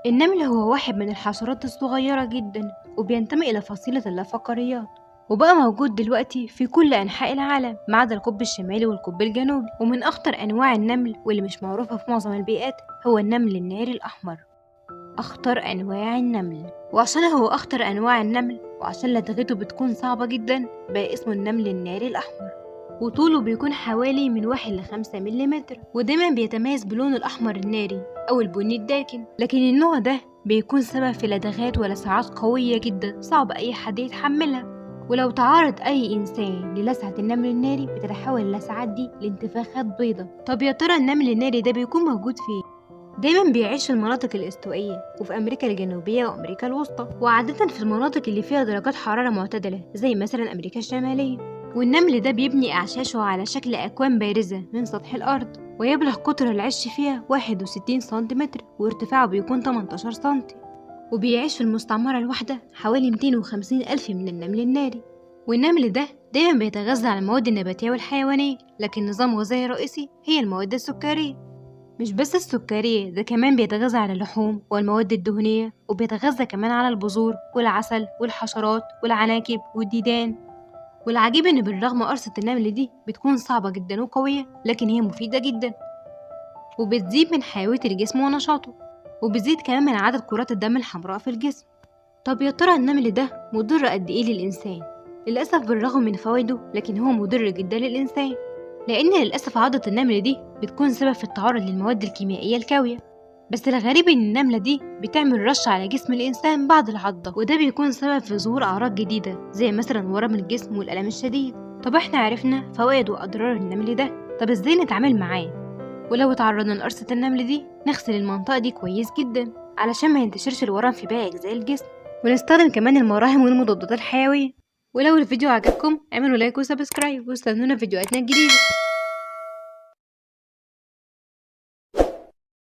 النمل هو واحد من الحشرات الصغيرة جدا، وبينتمي إلى فصيلة اللافقاريات، وبقى موجود دلوقتي في كل أنحاء العالم ما عدا القطب الشمالي والقطب الجنوبي. ومن أخطر أنواع النمل واللي مش معروفة في معظم البيئات هو النمل الناري الأحمر. أخطر أنواع النمل، وعشان هو أخطر أنواع النمل وعشان لدغته بتكون صعبة جدا بقى اسمه النمل الناري الأحمر. وطوله بيكون حوالي من 1 ل5 ملم، ودايما بيتميز بلونه الأحمر الناري أو البني الداكن. لكن النوع ده بيكون سبب في لدغات ولسعات قوية جدا صعب أي حد يتحملها. ولو تعرض أي إنسان للسعة النمل الناري بتتحول اللسعات دي لانتفاخات بيضة. طب يا ترى النمل الناري ده بيكون موجود فين؟ دايما بيعيش في المناطق الاستوائية وفي أمريكا الجنوبية وأمريكا الوسطى، وعادة في المناطق اللي فيها درجات حرارة معتدلة زي مثلا أمريكا الشمالية. والنمل ده بيبني أعشاشه على شكل أكوام بارزة من سطح الأرض، ويبلغ قطر العش فيها 61 سنتيمتر وارتفاعه بيكون 18 سنتي. وبيعيش في المستعمرة الواحدة حوالي 250 ألف من النمل الناري. والنمل ده دايما بيتغذى على المواد النباتية والحيوانية، لكن نظام غذائي الرئيسي هي المواد السكرية. مش بس السكرية، ده كمان بيتغذى على اللحوم والمواد الدهنية، وبيتغذى كمان على البذور والعسل والحشرات والعناكب والديدان. والعجيب إن بالرغم قرصة النمل دي بتكون صعبة جدا وقوية، لكن هي مفيدة جدا وبتزيد من حيوية الجسم ونشاطه، وبتزيد كمان من عدد كرات الدم الحمراء في الجسم. طب يا ترى النمل ده مضر قد إيه للإنسان؟ للأسف بالرغم من فوائده لكن هو مضر جدا للإنسان، لأن للأسف عضة النمل دي بتكون سبب في التعرض للمواد الكيميائية الكاوية. بس الغريب إن النملة دي بتعمل رش على جسم الإنسان بعد العضة، وده بيكون سبب في ظهور أعراض جديدة زي مثلا ورم الجسم والألم الشديد. طب احنا عرفنا فوائد وأضرار النمل ده، طب ازاي نتعامل معاه؟ ولو اتعرضنا لقرصة النمل دي نغسل المنطقة دي كويس جدا علشان ما ينتشرش الورم في باقي أجزاء الجسم، ونستخدم كمان المراهم والمضادات الحيوية. ولو الفيديو عجبكم اعملوا لايك وسبسكرايب واستنونا في فيديوهاتنا الجديدة.